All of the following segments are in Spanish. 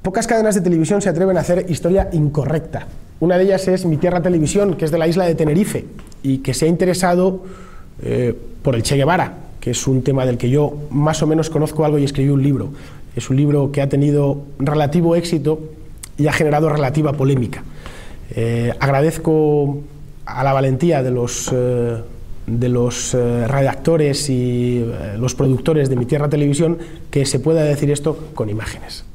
Pocas cadenas de televisión se atreven a hacer historia incorrecta. Una de ellas es Mi Tierra Televisión, que es de la isla de Tenerife y que se ha interesado por el Che Guevara, que es un tema del que yo más o menos conozco algo y escribí un libro. Es un libro que ha tenido relativo éxito y ha generado relativa polémica. Agradezco a la valentía de los redactores y los productores de Mi Tierra Televisión que se pueda decir esto con imágenes.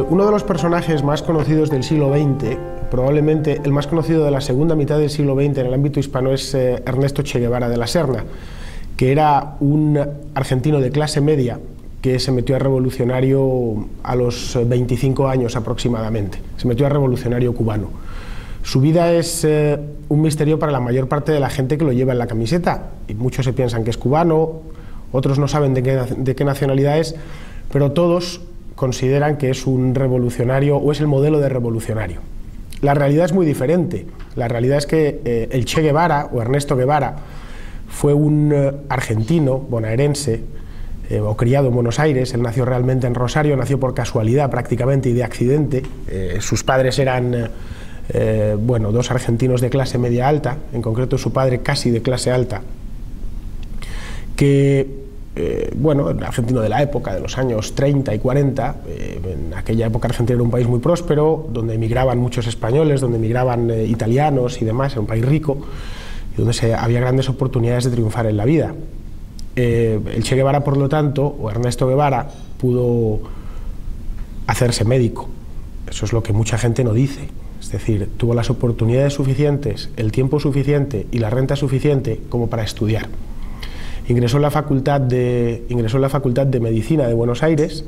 Uno de los personajes más conocidos del siglo XX, probablemente el más conocido de la segunda mitad del siglo XX en el ámbito hispano, es Ernesto Che Guevara de la Serna, que era un argentino de clase media que se metió a revolucionario a los 25 años aproximadamente, se metió a revolucionario cubano. Su vida es un misterio para la mayor parte de la gente que lo lleva en la camiseta, y muchos se piensan que es cubano, otros no saben de qué nacionalidad es, pero todos consideran que es un revolucionario o es el modelo de revolucionario. La realidad es muy diferente. La realidad es que el Che Guevara o Ernesto Guevara fue un argentino bonaerense o criado en Buenos Aires. Él nació realmente en Rosario, nació por casualidad prácticamente y de accidente. Sus padres eran bueno, dos argentinos de clase media alta, en concreto su padre casi de clase alta, que bueno, el argentino de la época, de los años 30 y 40, en aquella época Argentina era un país muy próspero, donde emigraban muchos españoles, donde emigraban italianos y demás, era un país rico, y donde había grandes oportunidades de triunfar en la vida. El Che Guevara, por lo tanto, o Ernesto Guevara, pudo hacerse médico. Eso es lo que mucha gente no dice. Es decir, tuvo las oportunidades suficientes, el tiempo suficiente y la renta suficiente como para estudiar. Ingresó en la Facultad de Medicina de Buenos Aires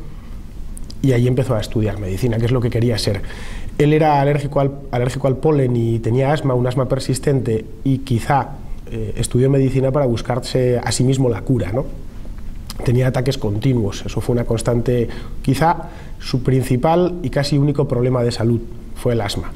y allí empezó a estudiar medicina, que es lo que quería ser. Él era alérgico al polen y tenía asma, un asma persistente, y quizá estudió medicina para buscarse a sí mismo la cura, ¿no? Tenía ataques continuos, eso fue una constante, quizá su principal y casi único problema de salud fue el asma.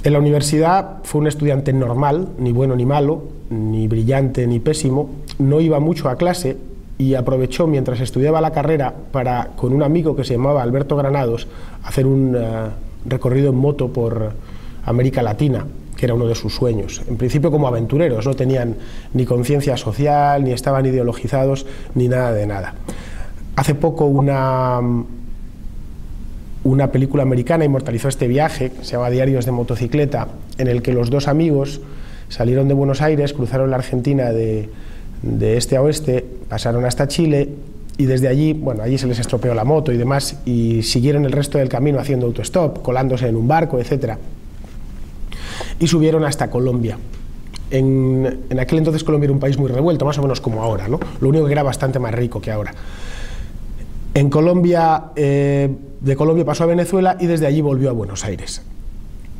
En la universidad fue un estudiante normal, ni bueno ni malo, ni brillante ni pésimo, no iba mucho a clase y aprovechó mientras estudiaba la carrera para, con un amigo que se llamaba Alberto Granados, hacer un recorrido en moto por América Latina, que era uno de sus sueños. En principio como aventureros, no tenían ni conciencia social, ni estaban ideologizados, ni nada de nada. Hace poco una película americana inmortalizó este viaje, que se llama Diarios de motocicleta, en el que los dos amigos salieron de Buenos Aires, cruzaron la Argentina de este a oeste, pasaron hasta Chile y desde allí, bueno, allí se les estropeó la moto y demás, y siguieron el resto del camino haciendo autostop, colándose en un barco, etc. Y subieron hasta Colombia. En aquel entonces Colombia era un país muy revuelto, más o menos como ahora, ¿no? Lo único que era bastante más rico que ahora. En Colombia, de Colombia pasó a Venezuela y desde allí volvió a Buenos Aires.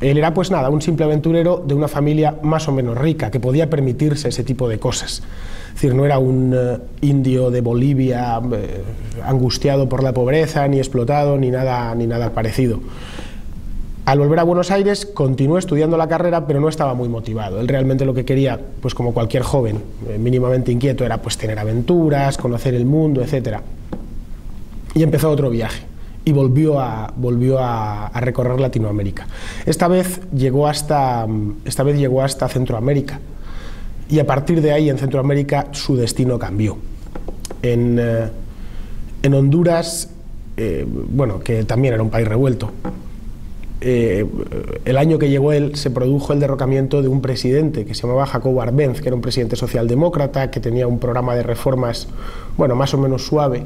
Él era pues nada, un simple aventurero de una familia más o menos rica, que podía permitirse ese tipo de cosas. Es decir, no era un indio de Bolivia angustiado por la pobreza, ni explotado, ni nada parecido. Al volver a Buenos Aires continuó estudiando la carrera, pero no estaba muy motivado. Él realmente lo que quería, pues como cualquier joven mínimamente inquieto, era pues tener aventuras, conocer el mundo, etc. Y empezó otro viaje y volvió a recorrer Latinoamérica. Esta vez llegó hasta Centroamérica, y a partir de ahí en Centroamérica su destino cambió. En Honduras, bueno, que también era un país revuelto, el año que llegó él se produjo el derrocamiento de un presidente que se llamaba Jacobo Arbenz, que era un presidente socialdemócrata, que tenía un programa de reformas, bueno, más o menos suave,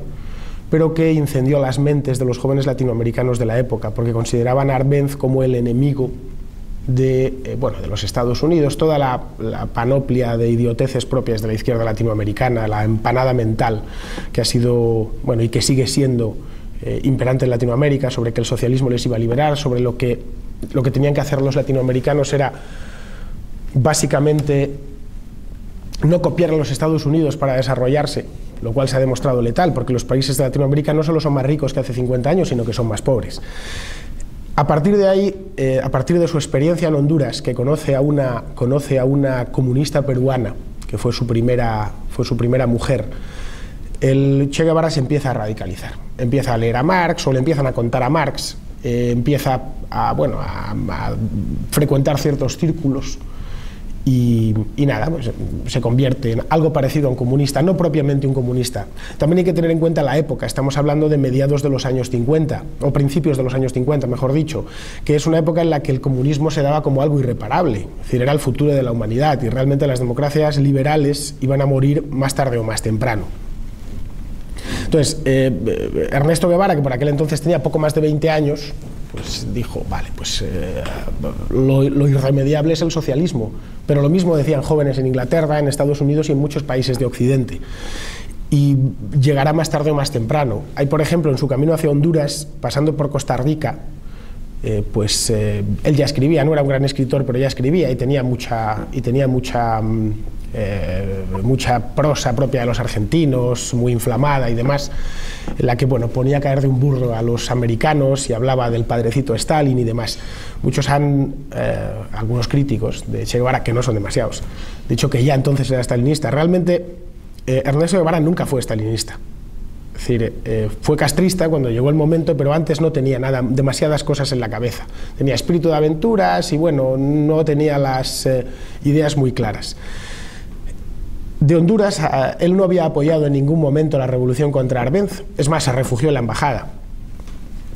pero que incendió las mentes de los jóvenes latinoamericanos de la época, porque consideraban a Arbenz como el enemigo de los Estados Unidos. Toda la panoplia de idioteces propias de la izquierda latinoamericana, la empanada mental que ha sido, bueno, y que sigue siendo imperante en Latinoamérica, sobre que el socialismo les iba a liberar, sobre lo que tenían que hacer los latinoamericanos era básicamente no copiar a los Estados Unidos para desarrollarse, lo cual se ha demostrado letal, porque los países de Latinoamérica no solo son más ricos que hace 50 años, sino que son más pobres. A partir de ahí, a partir de su experiencia en Honduras, que conoce a una comunista peruana, que fue su primera mujer, el Che Guevara se empieza a radicalizar. Empieza a leer a Marx, o le empiezan a contar a Marx, empieza a frecuentar ciertos círculos y nada, pues, se convierte en algo parecido a un comunista, no propiamente un comunista. También hay que tener en cuenta la época, estamos hablando de mediados de los años 50, o principios de los años 50, mejor dicho, que es una época en la que el comunismo se daba como algo irreparable, es decir, era el futuro de la humanidad, y realmente las democracias liberales iban a morir más tarde o más temprano. Entonces, Ernesto Guevara, que por aquel entonces tenía poco más de 20 años, pues dijo, vale, pues lo irremediable es el socialismo, pero lo mismo decían jóvenes en Inglaterra, en Estados Unidos y en muchos países de Occidente, y llegará más tarde o más temprano. Hay, por ejemplo, en su camino hacia Honduras, pasando por Costa Rica, él ya escribía, no era un gran escritor, pero ya escribía y tenía mucha prosa propia de los argentinos, muy inflamada y demás, en la que ponía a caer de un burro a los americanos y hablaba del padrecito Stalin y demás. Algunos críticos de Che Guevara, que no son demasiados, dicho que ya entonces era stalinista. Realmente Ernesto Guevara nunca fue stalinista. Es decir, fue castrista cuando llegó el momento, pero antes no tenía demasiadas cosas en la cabeza. Tenía espíritu de aventuras y bueno, no tenía las ideas muy claras. De Honduras, él no había apoyado en ningún momento la revolución contra Arbenz, es más, se refugió en la embajada.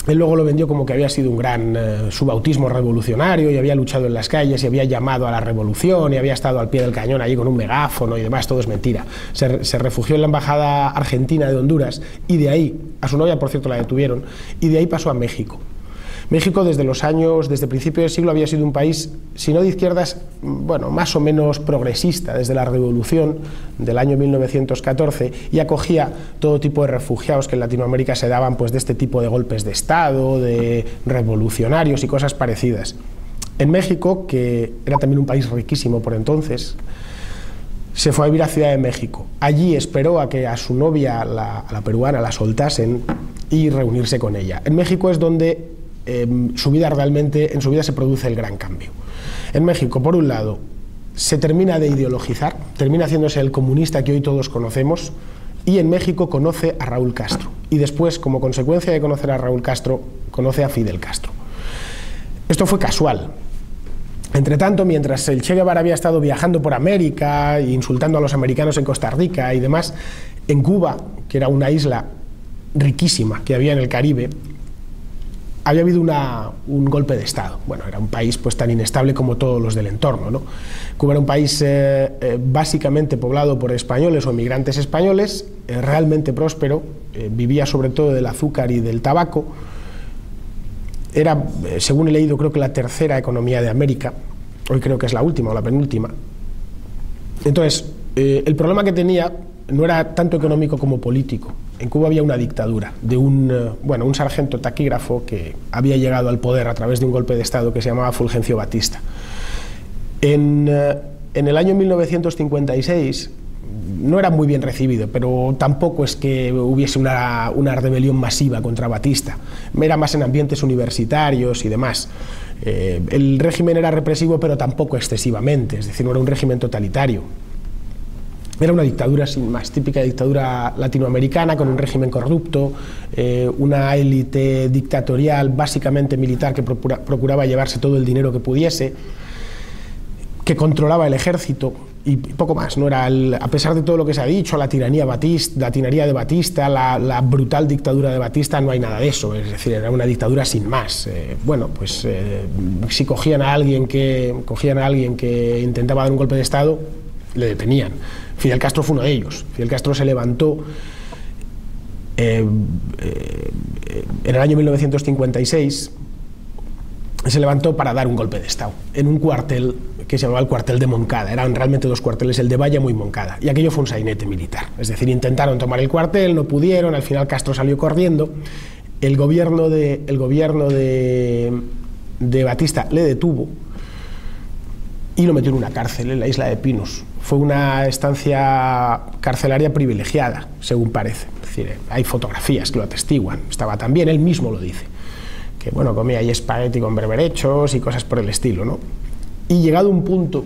Él luego lo vendió como que había sido un gran su bautismo revolucionario y había luchado en las calles y había llamado a la revolución y había estado al pie del cañón allí con un megáfono y demás. Todo es mentira. Se refugió en la embajada argentina de Honduras y de ahí, a su novia por cierto la detuvieron, y de ahí pasó a México. México desde principios del siglo había sido un país, si no de izquierdas, bueno, más o menos progresista desde la revolución del año 1914, y acogía todo tipo de refugiados que en Latinoamérica se daban pues de este tipo de golpes de Estado, de revolucionarios y cosas parecidas. En México, que era también un país riquísimo por entonces, se fue a vivir a Ciudad de México. Allí esperó a que a su novia, a la peruana, la soltasen y reunirse con ella. En México es donde en su vida se produce el gran cambio. En México, por un lado, se termina de ideologizar, termina haciéndose el comunista que hoy todos conocemos, y en México conoce a Raúl Castro. Y después, como consecuencia de conocer a Raúl Castro, conoce a Fidel Castro. Esto fue casual. Entre tanto, mientras el Che Guevara había estado viajando por América, insultando a los americanos en Costa Rica y demás, en Cuba, que era una isla riquísima que había en el Caribe, había habido un golpe de Estado. Bueno, era un país pues tan inestable como todos los del entorno, ¿no? Cuba era un país básicamente poblado por españoles o emigrantes españoles, realmente próspero, vivía sobre todo del azúcar y del tabaco. Era, según he leído, creo que la tercera economía de América, hoy creo que es la última o la penúltima. Entonces, el problema que tenía no era tanto económico como político. En Cuba había una dictadura de un sargento taquígrafo que había llegado al poder a través de un golpe de Estado que se llamaba Fulgencio Batista. En el año 1956 no era muy bien recibido, pero tampoco es que hubiese una rebelión masiva contra Batista. Era más en ambientes universitarios y demás. El régimen era represivo, pero tampoco excesivamente, es decir, no era un régimen totalitario. Era una dictadura sin más, típica dictadura latinoamericana con un régimen corrupto, una élite dictatorial básicamente militar que procuraba llevarse todo el dinero que pudiese, que controlaba el ejército y poco más. No era a pesar de todo lo que se ha dicho, la tiranía de Batista, la brutal dictadura de Batista, no hay nada de eso, es decir, era una dictadura sin más. Si cogían a alguien que intentaba dar un golpe de Estado, le detenían. Fidel Castro fue uno de ellos. Fidel Castro se levantó en el año 1956, se levantó para dar un golpe de Estado en un cuartel que se llamaba el cuartel de Moncada. Eran realmente dos cuarteles, el de Bayamo y Moncada, y aquello fue un sainete militar. Es decir, intentaron tomar el cuartel, no pudieron, al final Castro salió corriendo. El gobierno de Batista le detuvo y lo metió en una cárcel en la isla de Pinos. Fue una estancia carcelaria privilegiada, según parece. Es decir, hay fotografías que lo atestiguan. Estaba también, él mismo lo dice, que bueno, comía ahí espagueti con berberechos y cosas por el estilo, ¿no? Y llegado un punto,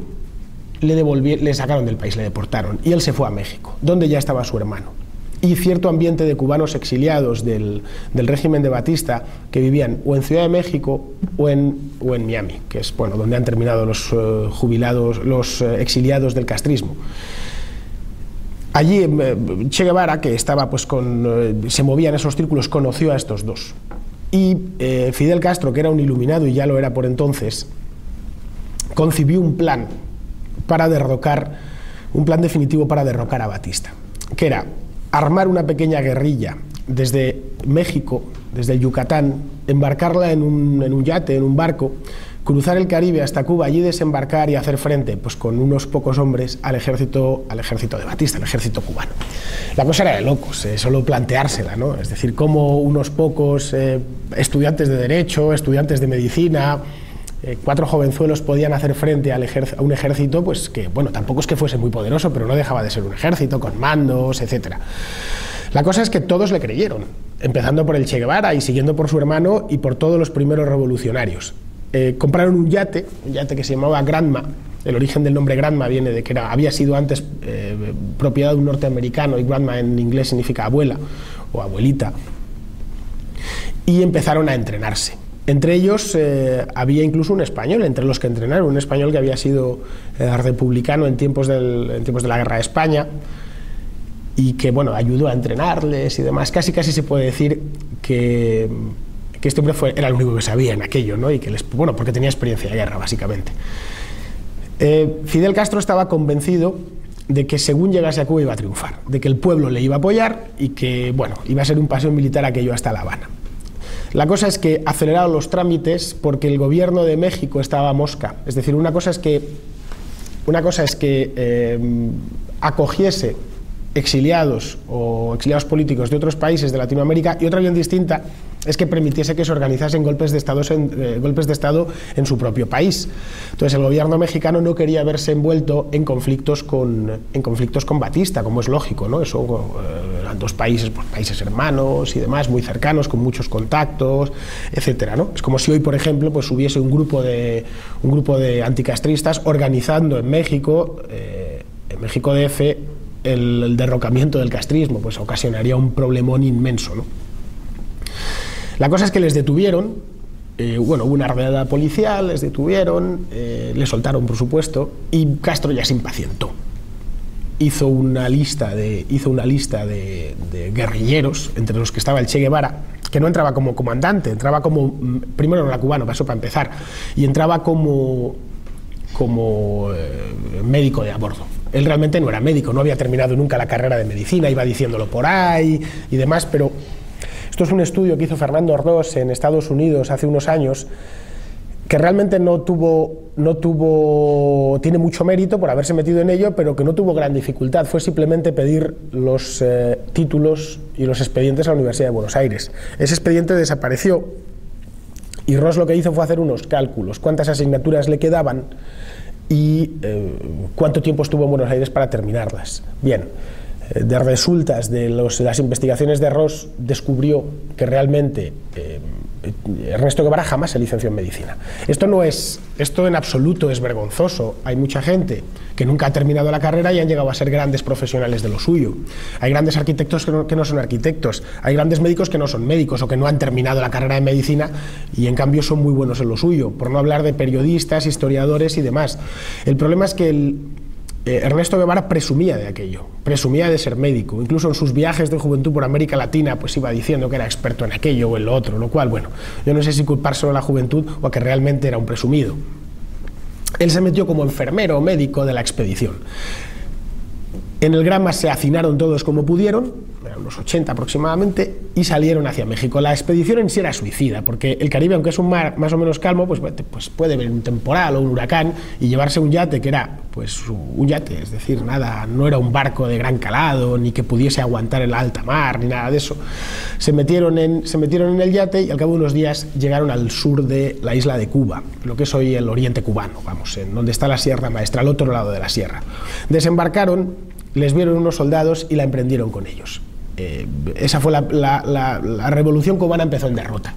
le sacaron del país, le deportaron, y él se fue a México, donde ya estaba su hermano. Y cierto ambiente de cubanos exiliados del régimen de Batista que vivían o en Ciudad de México o en Miami, que es donde han terminado los exiliados del castrismo. Allí Che Guevara, que estaba se movía en esos círculos, conoció a estos dos. Y Fidel Castro, que era un iluminado y ya lo era por entonces, concibió un plan definitivo para derrocar a Batista, que era armar una pequeña guerrilla desde México, desde el Yucatán, embarcarla en un yate, en un barco, cruzar el Caribe hasta Cuba, allí desembarcar y hacer frente con unos pocos hombres al ejército de Batista, al ejército cubano. La cosa era de locos, solo planteársela, ¿no? Es decir, cómo unos pocos estudiantes de Derecho, estudiantes de Medicina, 4 jovenzuelos podían hacer frente a un ejército que, tampoco es que fuese muy poderoso, pero no dejaba de ser un ejército con mandos, etc. La cosa es que todos le creyeron, empezando por el Che Guevara y siguiendo por su hermano y por todos los primeros revolucionarios. Compraron un yate que se llamaba Granma. El origen del nombre Granma viene de que había sido antes propiedad de un norteamericano, y Granma en inglés significa abuela o abuelita, y empezaron a entrenarse. Entre ellos había incluso un español, entre los que entrenaron, un español que había sido republicano en tiempos de la Guerra de España y que ayudó a entrenarles y demás. Casi se puede decir que este hombre era el único que sabía en aquello, ¿no? Y que porque tenía experiencia de guerra, básicamente. Fidel Castro estaba convencido de que según llegase a Cuba iba a triunfar, de que el pueblo le iba a apoyar y que iba a ser un paseo militar aquello hasta La Habana. La cosa es que aceleraron los trámites porque el gobierno de México estaba a mosca. Es decir, una cosa es que acogiese exiliados o exiliados políticos de otros países de Latinoamérica, y otra bien distinta es que permitiese que se organizasen golpes de Estado en su propio país. Entonces el gobierno mexicano no quería verse envuelto en conflictos con Batista, como es lógico, ¿no? Eran dos países, países hermanos y demás, muy cercanos, con muchos contactos, etcétera, ¿no? Es como si hoy, por ejemplo, hubiese un grupo de anticastristas organizando en México DF, el derrocamiento del castrismo, ocasionaría un problemón inmenso, ¿no? La cosa es que les detuvieron, hubo una redada policial, les detuvieron, les soltaron, por supuesto, y Castro ya se impacientó. Hizo una lista de guerrilleros, entre los que estaba el Che Guevara, que no entraba como comandante, entraba primero no era cubano, pasó para empezar, y entraba como médico de a bordo. Él realmente no era médico, no había terminado nunca la carrera de medicina, iba diciéndolo por ahí y demás, pero esto es un estudio que hizo Fernando Ordós en Estados Unidos hace unos años, que realmente tiene mucho mérito por haberse metido en ello, pero que no tuvo gran dificultad. Fue simplemente pedir los títulos y los expedientes a la Universidad de Buenos Aires. Ese expediente desapareció y Ross lo que hizo fue hacer unos cálculos, cuántas asignaturas le quedaban y cuánto tiempo estuvo en Buenos Aires para terminarlas. Bien, de resultas de las investigaciones de Ross descubrió que realmente Ernesto Guevara jamás se licenció en medicina. Esto en absoluto es vergonzoso. Hay mucha gente que nunca ha terminado la carrera y han llegado a ser grandes profesionales de lo suyo. Hay grandes arquitectos que no son arquitectos, hay grandes médicos que no son médicos o que no han terminado la carrera de medicina y en cambio son muy buenos en lo suyo, por no hablar de periodistas, historiadores y demás. El problema es que Ernesto Guevara presumía de aquello, presumía de ser médico, incluso en sus viajes de juventud por América Latina pues iba diciendo que era experto en aquello o en lo otro, lo cual, bueno, yo no sé si culpar solo a la juventud o a que realmente era un presumido. Él se metió como enfermero o médico de la expedición. En el Granma se hacinaron todos como pudieron, eran unos 80 aproximadamente, y salieron hacia México. La expedición en sí era suicida, porque el Caribe, aunque es un mar más o menos calmo, pues puede venir un temporal o un huracán y llevarse un yate que era pues un yate, es decir, nada, no era un barco de gran calado, ni que pudiese aguantar en la alta mar, ni nada de eso. Se metieron en el yate y al cabo de unos días llegaron al sur de la isla de Cuba, lo que es hoy el oriente cubano, vamos, en donde está la Sierra Maestra, al otro lado de la sierra. Desembarcaron, les vieron unos soldados y la emprendieron con ellos. Esa fue la revolución cubana, empezó en derrota.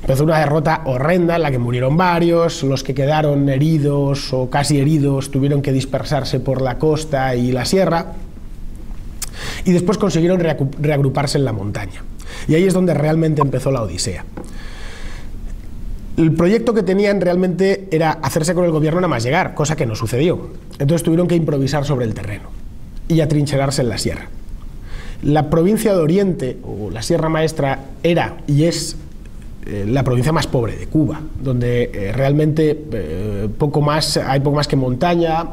Empezó una derrota horrenda en la que murieron varios, los que quedaron heridos o casi heridos tuvieron que dispersarse por la costa y la sierra y después consiguieron reagruparse en la montaña. Y ahí es donde realmente empezó la odisea. El proyecto que tenían realmente era hacerse con el gobierno nada más llegar, cosa que no sucedió. Entonces tuvieron que improvisar sobre el terreno y atrincherarse en la sierra. La provincia de Oriente, o la Sierra Maestra, era y es la provincia más pobre de Cuba, donde realmente hay poco más que montaña,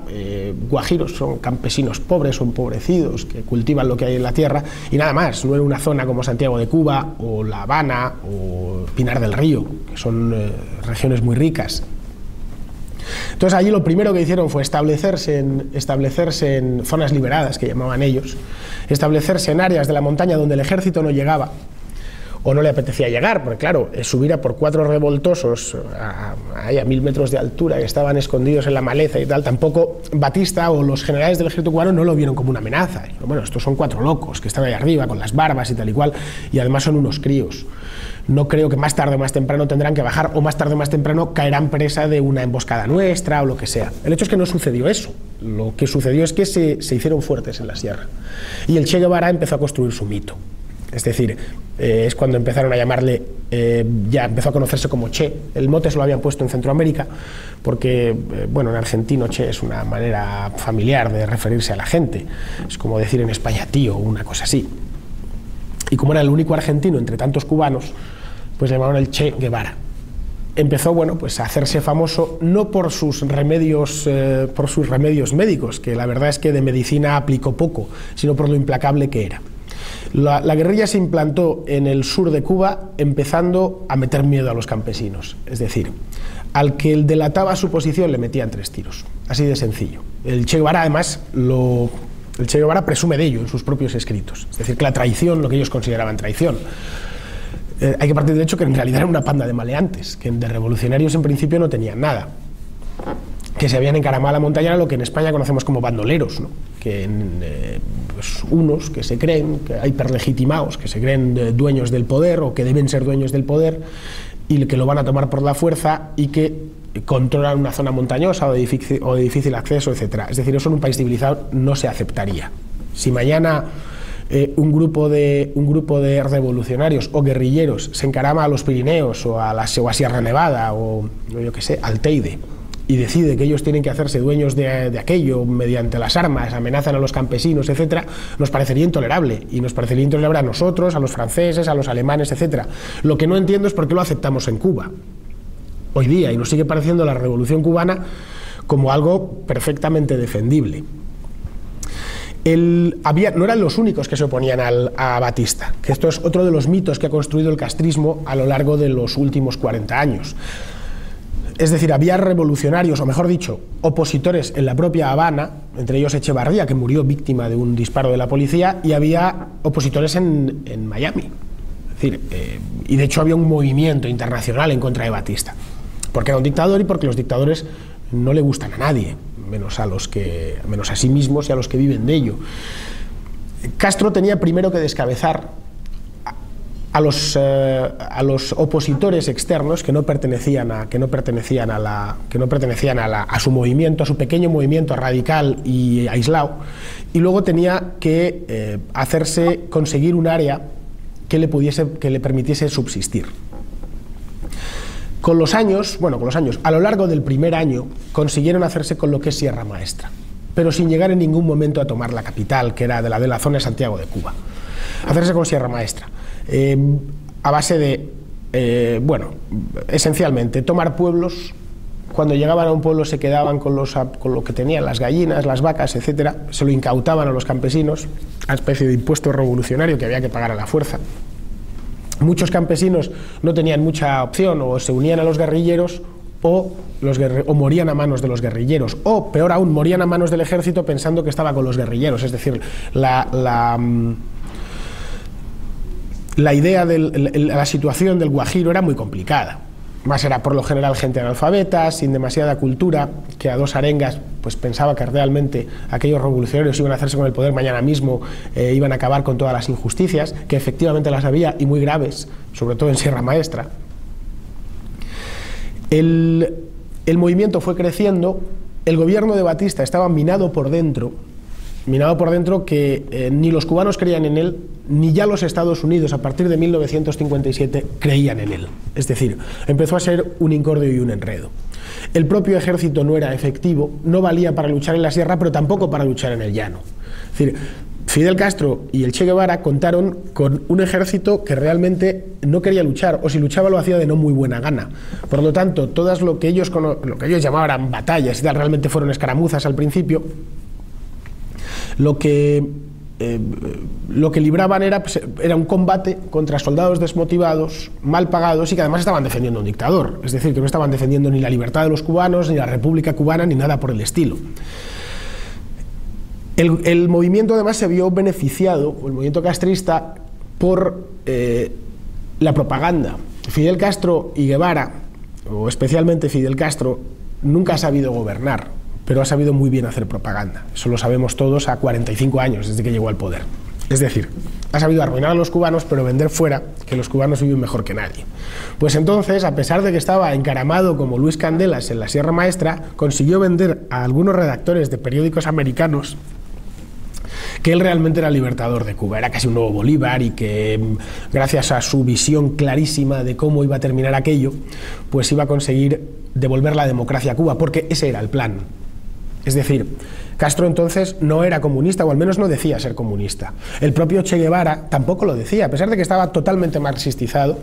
guajiros son campesinos pobres o empobrecidos que cultivan lo que hay en la tierra y nada más. No era una zona como Santiago de Cuba o La Habana o Pinar del Río, que son regiones muy ricas. Entonces allí lo primero que hicieron fue establecerse en zonas liberadas, que llamaban ellos, establecerse en áreas de la montaña donde el ejército no llegaba o no le apetecía llegar, porque claro, subir a por 4 revoltosos a 1000 metros de altura que estaban escondidos en la maleza y tal, tampoco Batista o los generales del ejército cubano no lo vieron como una amenaza. Bueno, estos son 4 locos que están ahí arriba con las barbas y tal y cual, y además son unos críos. No creo que más tarde o más temprano tendrán que bajar, o más tarde o más temprano caerán presa de una emboscada nuestra o lo que sea. El hecho es que no sucedió eso. Lo que sucedió es que se hicieron fuertes en la sierra. Y el Che Guevara empezó a construir su mito. Es decir, es cuando empezaron a llamarle, ya empezó a conocerse como Che. El mote se lo habían puesto en Centroamérica, porque, bueno, en argentino Che es una manera familiar de referirse a la gente. Es como decir en España tío o una cosa así. Y como era el único argentino entre tantos cubanos, pues le llamaron el Che Guevara. Empezó, bueno, pues a hacerse famoso no por sus remedios médicos, que la verdad es que de medicina aplicó poco, sino por lo implacable que era. La guerrilla se implantó en el sur de Cuba empezando a meter miedo a los campesinos, es decir, al que delataba su posición le metían 3 tiros, así de sencillo. El Che Guevara además el Che Guevara presume de ello en sus propios escritos, es decir, que la traición, lo que ellos consideraban traición, hay que partir del hecho que en realidad era una panda de maleantes, que de revolucionarios en principio no tenían nada, que se habían encaramado a la montaña, lo que en España conocemos como bandoleros, ¿no? Que pues unos que se creen, que hay hiperlegitimados, que se creen dueños del poder o que deben ser dueños del poder y que lo van a tomar por la fuerza y que controlan una zona montañosa o de difícil acceso, etc. Es decir, eso en un país civilizado no se aceptaría. Si mañana un grupo de revolucionarios o guerrilleros se encarama a los Pirineos o a Sierra Nevada o yo qué sé, al Teide y decide que ellos tienen que hacerse dueños de aquello mediante las armas, amenazan a los campesinos, etcétera, nos parecería intolerable, y nos parecería intolerable a nosotros, a los franceses, a los alemanes, etcétera. Lo que no entiendo es por qué lo aceptamos en Cuba hoy día, y nos sigue pareciendo la revolución cubana como algo perfectamente defendible. No eran los únicos que se oponían a Batista, que esto es otro de los mitos que ha construido el castrismo a lo largo de los últimos 40 años. Es decir, había revolucionarios, o mejor dicho, opositores en la propia Habana, entre ellos Echevarría, que murió víctima de un disparo de la policía, y había opositores en Miami. Es decir, y de hecho había un movimiento internacional en contra de Batista, porque era un dictador y porque los dictadores no le gustan a nadie, menos a sí mismos y a los que viven de ello. Castro tenía primero que descabezar a los opositores externos que no pertenecían a su movimiento, a su pequeño movimiento radical y aislado, y luego tenía que conseguir un área que le permitiese subsistir. Con los años, a lo largo del primer año, consiguieron hacerse con lo que es Sierra Maestra, pero sin llegar en ningún momento a tomar la capital, que era de la zona de Santiago de Cuba. Hacerse con Sierra Maestra. A base de, esencialmente, tomar pueblos. Cuando llegaban a un pueblo se quedaban con lo que tenían, las gallinas, las vacas, etcétera, se lo incautaban a los campesinos, a especie de impuesto revolucionario que había que pagar a la fuerza. Muchos campesinos no tenían mucha opción, o se unían a los guerrilleros o morían a manos de los guerrilleros, o peor aún, morían a manos del ejército pensando que estaba con los guerrilleros. Es decir, la idea de la situación del Guajiro era muy complicada. Más era por lo general gente analfabeta, sin demasiada cultura, que a dos arengas pues pensaba que realmente aquellos revolucionarios iban a hacerse con el poder mañana mismo, iban a acabar con todas las injusticias, que efectivamente las había y muy graves, sobre todo en Sierra Maestra. El movimiento fue creciendo, el gobierno de Batista estaba minado por dentro que ni los cubanos creían en él, ni ya los Estados Unidos a partir de 1957 creían en él. Es decir, empezó a ser un incordio y un enredo. El propio ejército no era efectivo, no valía para luchar en la sierra, pero tampoco para luchar en el llano. Es decir, Fidel Castro y el Che Guevara contaron con un ejército que realmente no quería luchar, o si luchaba lo hacía de no muy buena gana. Por lo tanto, todas lo que ellos llamaban batallas y tal, realmente fueron escaramuzas al principio. Lo que libraban era un combate contra soldados desmotivados, mal pagados y que además estaban defendiendo a un dictador. Es decir, que no estaban defendiendo ni la libertad de los cubanos, ni la República Cubana, ni nada por el estilo. El movimiento además se vio beneficiado, o el movimiento castrista, por la propaganda. Fidel Castro y Guevara, o especialmente Fidel Castro, nunca ha sabido gobernar, pero ha sabido muy bien hacer propaganda. Eso lo sabemos todos a 45 años desde que llegó al poder. Es decir, ha sabido arruinar a los cubanos, pero vender fuera que los cubanos viven mejor que nadie. Pues entonces, a pesar de que estaba encaramado como Luis Candelas en la Sierra Maestra, consiguió vender a algunos redactores de periódicos americanos que él realmente era el libertador de Cuba, era casi un nuevo Bolívar, y que gracias a su visión clarísima de cómo iba a terminar aquello, pues iba a conseguir devolver la democracia a Cuba, porque ese era el plan. Es decir, Castro entonces no era comunista, o al menos no decía ser comunista. El propio Che Guevara tampoco lo decía, a pesar de que estaba totalmente marxistizado.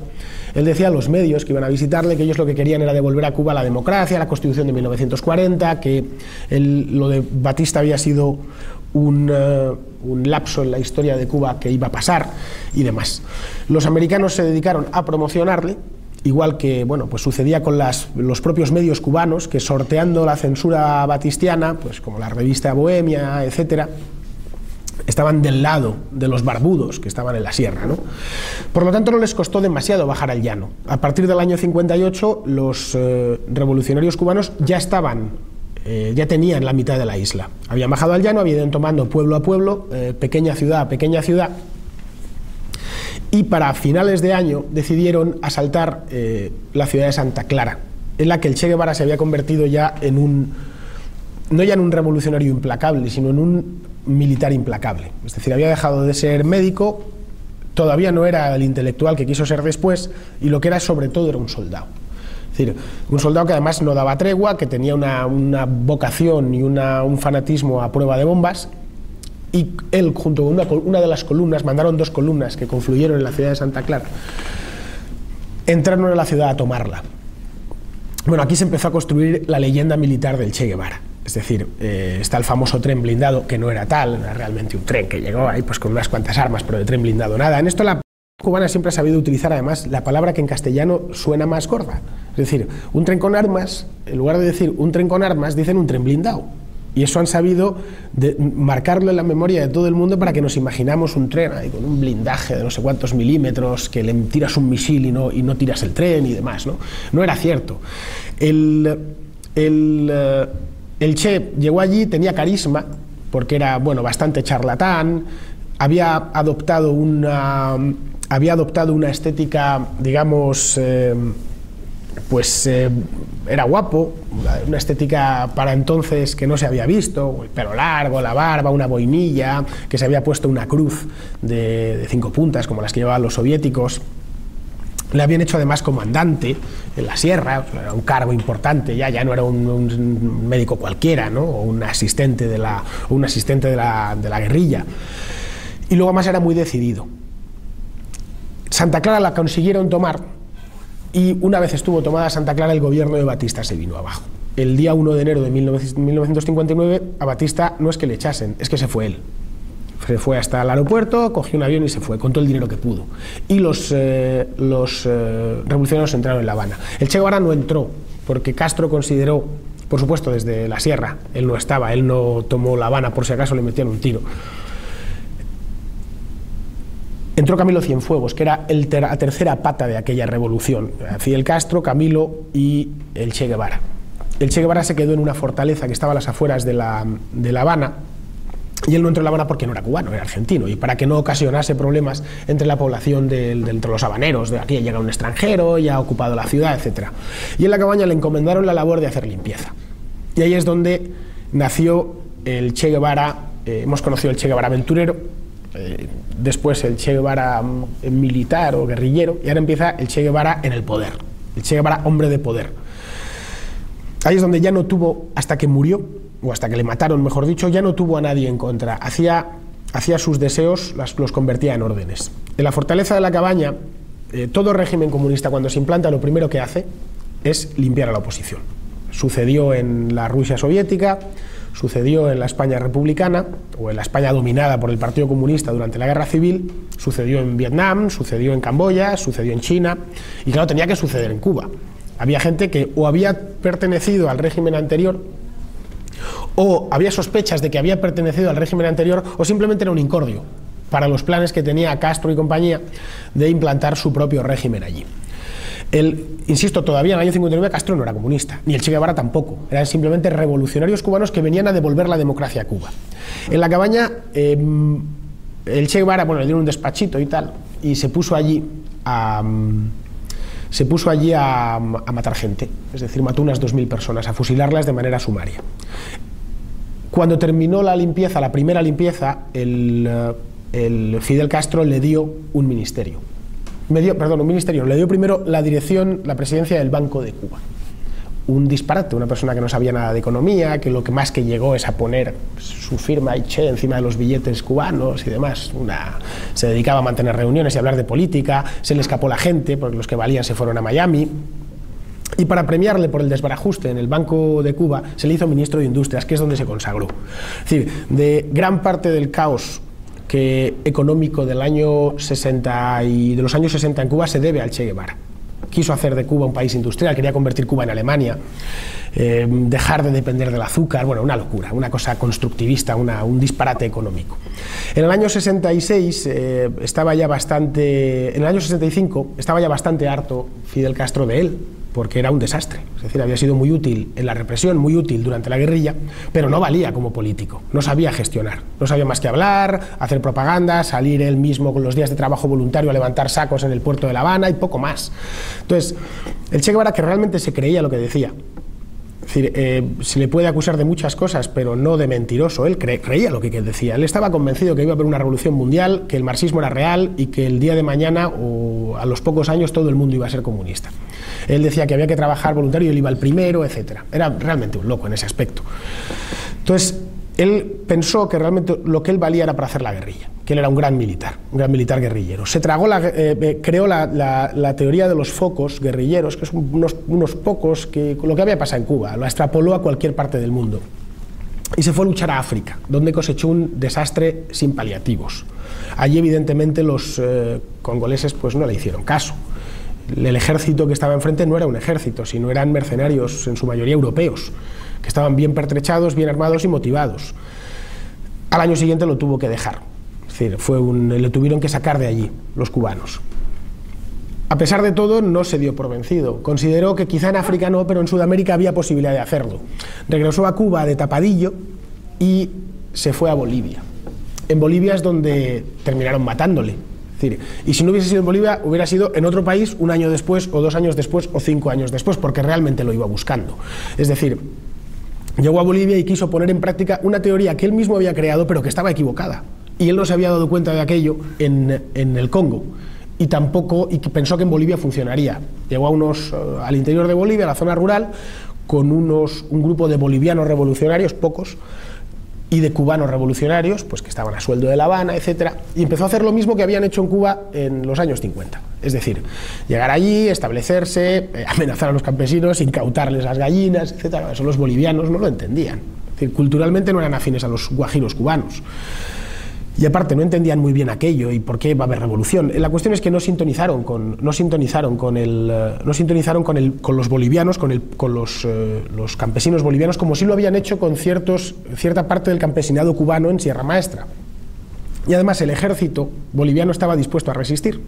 Él decía a los medios que iban a visitarle que ellos lo que querían era devolver a Cuba la democracia, la Constitución de 1940, que lo de Batista había sido un lapso en la historia de Cuba que iba a pasar y demás. Los americanos se dedicaron a promocionarle, igual que pues sucedía con los propios medios cubanos, que sorteando la censura batistiana, pues como la revista Bohemia, etcétera, estaban del lado de los barbudos que estaban en la sierra, ¿no? Por lo tanto, no les costó demasiado bajar al llano. A partir del año 58, los revolucionarios cubanos ya tenían la mitad de la isla. Habían bajado al llano, habían ido tomando pueblo a pueblo, pequeña ciudad a pequeña ciudad, y para finales de año decidieron asaltar la ciudad de Santa Clara, en la que el Che Guevara se había convertido ya no ya en un revolucionario implacable, sino en un militar implacable. Es decir, había dejado de ser médico, todavía no era el intelectual que quiso ser después, y lo que era sobre todo era un soldado. Es decir, un soldado que además no daba tregua, que tenía una vocación y un fanatismo a prueba de bombas. Y él, junto con una de las columnas, mandaron 2 columnas que confluyeron en la ciudad de Santa Clara, entraron a la ciudad a tomarla. Bueno, aquí se empezó a construir la leyenda militar del Che Guevara. Es decir, está el famoso tren blindado, que no era tal, era realmente un tren que llegó ahí pues con unas cuantas armas, pero de tren blindado nada. En esto la cubana siempre ha sabido utilizar además la palabra que en castellano suena más gorda. Es decir, un tren con armas, en lugar de decir un tren con armas, dicen un tren blindado. Y eso han sabido marcarlo en la memoria de todo el mundo para que nos imaginamos un tren ahí, con un blindaje de no sé cuántos milímetros, que le tiras un misil y no tiras el tren y demás, ¿no? No era cierto. El Che llegó allí, tenía carisma, porque era, bueno, bastante charlatán, había adoptado una estética, digamos, era guapo, una estética para entonces que no se había visto, el pelo largo, la barba, una boinilla, que se había puesto una cruz de 5 puntas, como las que llevaban los soviéticos. Le habían hecho además comandante en la sierra, era un cargo importante, ya no era un médico cualquiera, ¿no? O un asistente de la guerrilla. Y luego además era muy decidido. Santa Clara la consiguieron tomar, y una vez estuvo tomada Santa Clara, el gobierno de Batista se vino abajo. El día 1 de enero de 1959 a Batista no es que le echasen, es que se fue él. Se fue hasta el aeropuerto, cogió un avión y se fue, con todo el dinero que pudo. Y los revolucionarios entraron en La Habana. El Che Guevara no entró, porque Castro consideró, por supuesto desde la sierra, él no estaba, él no tomó La Habana por si acaso le metían un tiro. Entró Camilo Cienfuegos, que era la tercera pata de aquella revolución. Fidel Castro, Camilo y el Che Guevara. El Che Guevara se quedó en una fortaleza que estaba a las afueras de La Habana, y él no entró en La Habana porque no era cubano, era argentino, y para que no ocasionase problemas entre la población entre los habaneros, de aquí llega un extranjero, ya ha ocupado la ciudad, etc. Y en la cabaña le encomendaron la labor de hacer limpieza. Y ahí es donde nació el Che Guevara, hemos conocido el Che Guevara aventurero, después el Che Guevara militar o guerrillero, y ahora empieza el Che Guevara en el poder, el Che Guevara hombre de poder. Ahí es donde ya no tuvo, hasta que murió, o hasta que le mataron, mejor dicho, ya no tuvo a nadie en contra, hacía sus deseos, los convertía en órdenes. En la fortaleza de la cabaña, todo régimen comunista cuando se implanta lo primero que hace es limpiar a la oposición. Sucedió en la Rusia soviética, sucedió en la España republicana, o en la España dominada por el Partido Comunista durante la Guerra Civil, sucedió en Vietnam, sucedió en Camboya, sucedió en China, y claro, tenía que suceder en Cuba. Había gente que o había pertenecido al régimen anterior, o había sospechas de que había pertenecido al régimen anterior, o simplemente era un incordio para los planes que tenía Castro y compañía de implantar su propio régimen allí. Insisto, todavía en el año 59 Castro no era comunista, ni el Che Guevara tampoco, eran simplemente revolucionarios cubanos que venían a devolver la democracia a Cuba. En la cabaña, el Che Guevara, bueno, le dieron un despachito y tal, y se puso allí a matar gente, es decir, mató unas 2000 personas, a fusilarlas de manera sumaria. Cuando terminó la limpieza, la primera limpieza, el Fidel Castro le dio un ministerio. Le dio primero la dirección, la presidencia del Banco de Cuba. Un disparate, una persona que no sabía nada de economía, que lo que más que llegó es a poner su firma y Che encima de los billetes cubanos y demás. Se dedicaba a mantener reuniones y a hablar de política, se le escapó la gente, porque los que valían se fueron a Miami. Y para premiarle por el desbarajuste en el Banco de Cuba, se le hizo ministro de Industrias, que es donde se consagró. Es decir, de gran parte del caos económico del año 60 y de los años 60 en Cuba se debe al Che Guevara. Quiso hacer de Cuba un país industrial, quería convertir Cuba en Alemania, dejar de depender del azúcar, bueno, una locura, una cosa constructivista, un disparate económico. En el año 66 en el año 65 estaba ya bastante harto Fidel Castro de él, porque era un desastre, es decir, había sido muy útil en la represión, muy útil durante la guerrilla, pero no valía como político, no sabía gestionar, no sabía más que hablar, hacer propaganda, salir él mismo con los días de trabajo voluntario a levantar sacos en el puerto de La Habana y poco más. Entonces, el Che Guevara, que realmente se creía lo que decía, es decir, se le puede acusar de muchas cosas, pero no de mentiroso, él creía lo que decía, él estaba convencido que iba a haber una revolución mundial, que el marxismo era real y que el día de mañana o a los pocos años todo el mundo iba a ser comunista. Él decía que había que trabajar voluntario y él iba al primero, etc. Era realmente un loco en ese aspecto. Entonces, él pensó que realmente lo que él valía era para hacer la guerrilla, que él era un gran militar guerrillero. Se tragó creó la teoría de los focos guerrilleros, que son unos pocos que lo que había pasado en Cuba, lo extrapoló a cualquier parte del mundo. Y se fue a luchar a África, donde cosechó un desastre sin paliativos. Allí, evidentemente, los congoleses pues, no le hicieron caso. el ejército que estaba enfrente no era un ejército, sino eran mercenarios, en su mayoría europeos, que estaban bien pertrechados, bien armados y motivados. Al año siguiente lo tuvo que dejar, es decir, le tuvieron que sacar de allí los cubanos. A pesar de todo, no se dio por vencido. Consideró que quizá en África no, pero en Sudamérica había posibilidad de hacerlo. Regresó a Cuba de tapadillo y se fue a Bolivia. En Bolivia es donde terminaron matándole. Es decir, y si no hubiese sido en Bolivia, hubiera sido en otro país un año después, o 2 años después, o 5 años después, porque realmente lo iba buscando. Es decir, llegó a Bolivia y quiso poner en práctica una teoría que él mismo había creado, pero que estaba equivocada. Y él no se había dado cuenta de aquello en el Congo. Y pensó que en Bolivia funcionaría. Llegó al interior de Bolivia, a la zona rural, con un grupo de bolivianos revolucionarios, pocos, y de cubanos revolucionarios, pues que estaban a sueldo de La Habana, etcétera, y empezó a hacer lo mismo que habían hecho en Cuba en los años 50. Es decir, llegar allí, establecerse, amenazar a los campesinos, incautarles las gallinas, etcétera. Eso los bolivianos no lo entendían. Es decir, culturalmente no eran afines a los guajiros cubanos. Y aparte no entendían muy bien aquello y por qué va a haber revolución. La cuestión es que no sintonizaron con los bolivianos, con los campesinos bolivianos, como sí lo habían hecho con cierta parte del campesinado cubano en Sierra Maestra. Y además el ejército boliviano estaba dispuesto a resistir,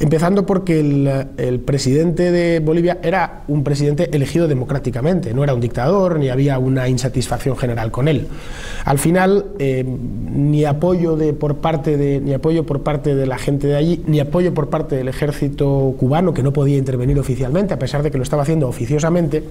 empezando porque el presidente de Bolivia era un presidente elegido democráticamente, no era un dictador, ni había una insatisfacción general con él. Al final, ni apoyo por parte de la gente de allí, ni apoyo por parte del ejército cubano, que no podía intervenir oficialmente, a pesar de que lo estaba haciendo oficiosamente,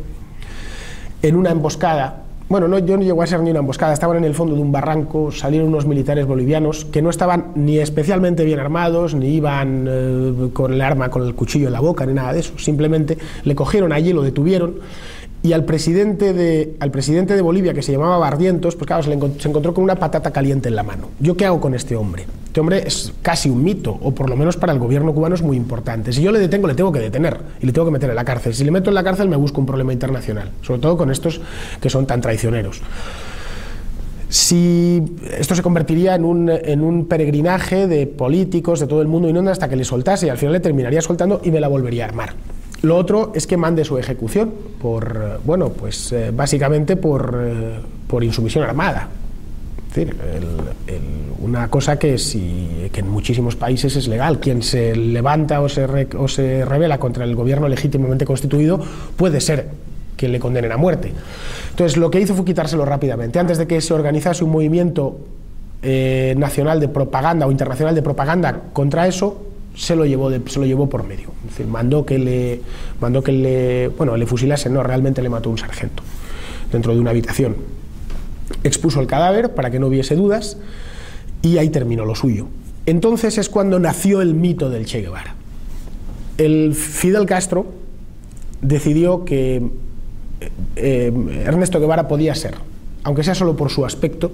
en una emboscada. Bueno, yo no llegó a ser ni una emboscada, estaban en el fondo de un barranco, salieron unos militares bolivianos que no estaban ni especialmente bien armados, ni iban con el arma, con el cuchillo en la boca, ni nada de eso. Simplemente le cogieron allí, lo detuvieron, y al presidente de Bolivia, que se llamaba Barrientos, pues claro, se encontró con una patata caliente en la mano. ¿Yo qué hago con este hombre? Este hombre es casi un mito, o por lo menos para el gobierno cubano es muy importante. Si yo le detengo, le tengo que detener, y le tengo que meter en la cárcel. Si le meto en la cárcel, me busco un problema internacional, sobre todo con estos que son tan traicioneros. Esto se convertiría en un peregrinaje de políticos de todo el mundo y no hasta que le soltase, y al final le terminaría soltando y me la volvería a armar. Lo otro es que mande su ejecución básicamente por insumisión armada. Es decir, una cosa que en muchísimos países es legal. Quien se levanta o se rebela contra el gobierno legítimamente constituido puede ser que le condenen a muerte. Entonces, lo que hizo fue quitárselo rápidamente. Antes de que se organizase un movimiento nacional de propaganda o internacional de propaganda contra eso, se lo llevó por medio. Es decir, mandó que le fusilasen. No, realmente le mató un sargento dentro de una habitación. Expuso el cadáver para que no hubiese dudas y ahí terminó lo suyo. Entonces es cuando nació el mito del Che Guevara. El Fidel Castro decidió que Ernesto Guevara podía ser, aunque sea solo por su aspecto,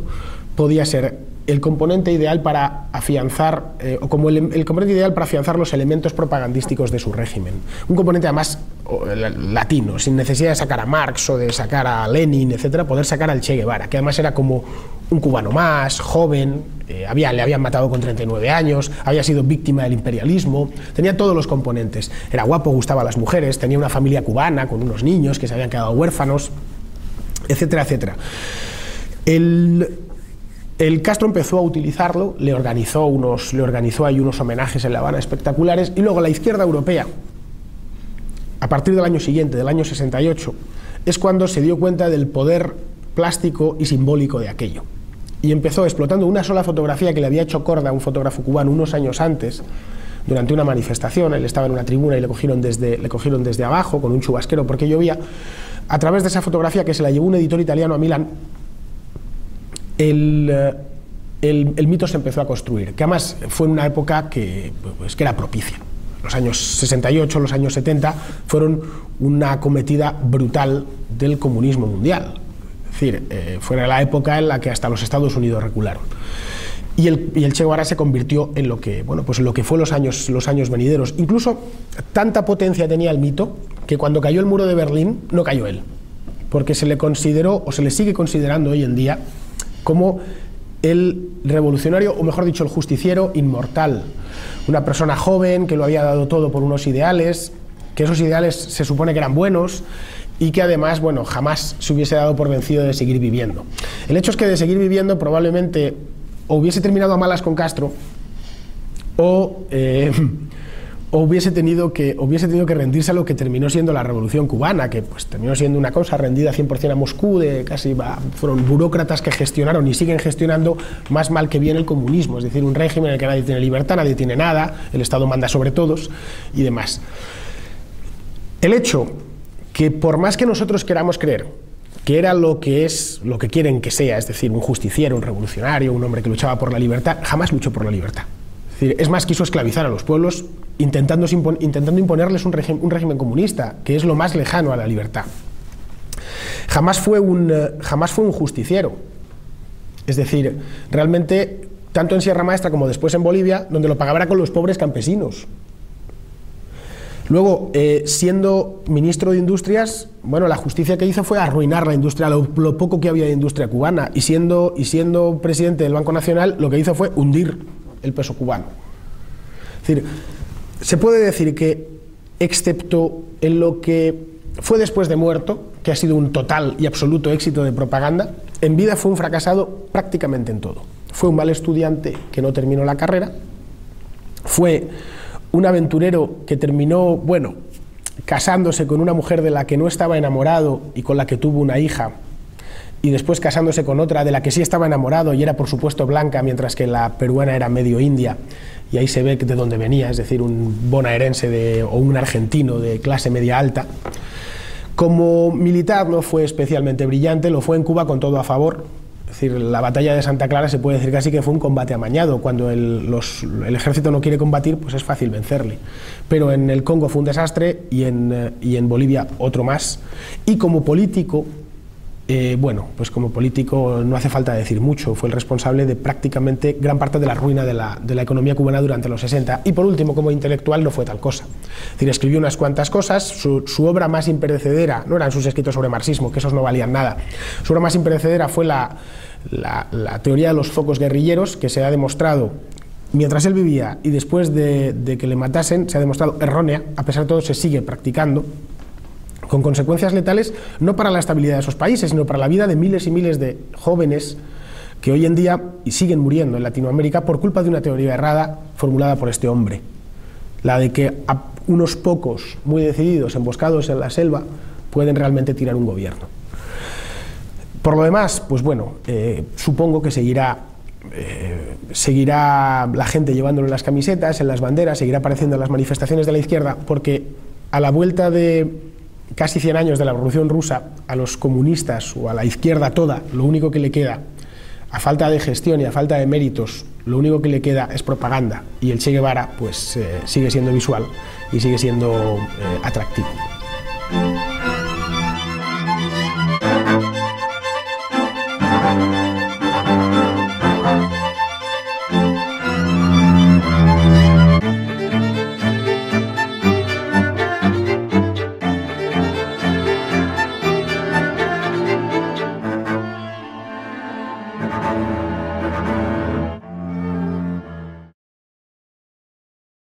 podía ser el componente ideal para afianzar, el componente ideal para afianzar los elementos propagandísticos de su régimen. Un componente además latino, sin necesidad de sacar a Marx o de sacar a Lenin, etcétera, poder sacar al Che Guevara, que además era como un cubano más, joven, le habían matado con 39 años, había sido víctima del imperialismo, tenía todos los componentes. Era guapo, gustaba a las mujeres, tenía una familia cubana con unos niños que se habían quedado huérfanos, etcétera, etcétera. El Castro empezó a utilizarlo, le organizó ahí unos homenajes en La Habana espectaculares, y luego la izquierda europea, a partir del año siguiente, del año 68, es cuando se dio cuenta del poder plástico y simbólico de aquello. Y empezó explotando una sola fotografía que le había hecho Corda, un fotógrafo cubano, unos años antes, durante una manifestación. Él estaba en una tribuna y le cogieron desde abajo con un chubasquero porque llovía. A través de esa fotografía, que se la llevó un editor italiano a Milán, el mito se empezó a construir, que además fue en una época que era propicia. Los años 68, los años 70 fueron una acometida brutal del comunismo mundial. Es decir, fue la época en la que hasta los Estados Unidos recularon. Y el Che Guevara se convirtió en lo que fue los años venideros. Incluso tanta potencia tenía el mito que cuando cayó el muro de Berlín no cayó él, porque se le consideró, o se le sigue considerando hoy en día, como el revolucionario, o mejor dicho, el justiciero inmortal. una persona joven que lo había dado todo por unos ideales, que esos ideales se supone que eran buenos y que además, bueno, jamás se hubiese dado por vencido de seguir viviendo. El hecho es que de seguir viviendo probablemente o hubiese terminado a malas con Castro o hubiese tenido que rendirse a lo que terminó siendo la Revolución Cubana, que pues terminó siendo una cosa rendida 100% a Moscú, fueron burócratas que gestionaron y siguen gestionando más mal que bien el comunismo, es decir, un régimen en el que nadie tiene libertad, nadie tiene nada, el Estado manda sobre todos y demás. El hecho que por más que nosotros queramos creer que era lo que quieren que sea, es decir, un justiciero, un revolucionario, un hombre que luchaba por la libertad, jamás luchó por la libertad. Es más, quiso esclavizar a los pueblos intentando imponerles un régimen comunista, que es lo más lejano a la libertad. Jamás fue un justiciero. Es decir, realmente, tanto en Sierra Maestra como después en Bolivia, donde lo pagaba era con los pobres campesinos. Luego, siendo ministro de Industrias, bueno, la justicia que hizo fue arruinar la industria, lo poco que había de industria cubana, y siendo presidente del Banco Nacional, lo que hizo fue hundir el peso cubano. Es decir, se puede decir que, excepto en lo que fue después de muerto, que ha sido un total y absoluto éxito de propaganda, en vida fue un fracasado prácticamente en todo. Fue un mal estudiante que no terminó la carrera, fue un aventurero que terminó, bueno, casándose con una mujer de la que no estaba enamorado y con la que tuvo una hija, y después casándose con otra de la que sí estaba enamorado y era por supuesto blanca, mientras que la peruana era medio india, y ahí se ve de dónde venía, es decir, un bonaerense o un argentino de clase media alta. Como militar no fue especialmente brillante, lo fue en Cuba con todo a favor. Es decir, la batalla de Santa Clara se puede decir casi que fue un combate amañado. Cuando el ejército no quiere combatir, pues es fácil vencerle. Pero en el Congo fue un desastre y en Bolivia otro más. Y como político, bueno, pues como político no hace falta decir mucho. Fue el responsable de prácticamente gran parte de la ruina de la economía cubana durante los 60. Y por último, como intelectual no fue tal cosa. Es decir, escribió unas cuantas cosas. Su obra más imperecedera no eran sus escritos sobre marxismo, que esos no valían nada. Su obra más imperecedera fue la teoría de los focos guerrilleros, que se ha demostrado mientras él vivía y después de que le matasen, se ha demostrado errónea. A pesar de todo, se sigue practicando, con consecuencias letales no para la estabilidad de esos países, sino para la vida de miles y miles de jóvenes que hoy en día siguen muriendo en Latinoamérica por culpa de una teoría errada formulada por este hombre, la de que a unos pocos muy decididos, emboscados en la selva, pueden realmente tirar un gobierno. Por lo demás, pues bueno, supongo que seguirá la gente llevándolo en las camisetas, en las banderas, seguirá apareciendo en las manifestaciones de la izquierda, porque a la vuelta de casi 100 años de la Revolución Rusa, a los comunistas o a la izquierda toda, lo único que le queda, a falta de gestión y a falta de méritos, lo único que le queda es propaganda, y el Che Guevara pues sigue siendo visual y sigue siendo atractivo.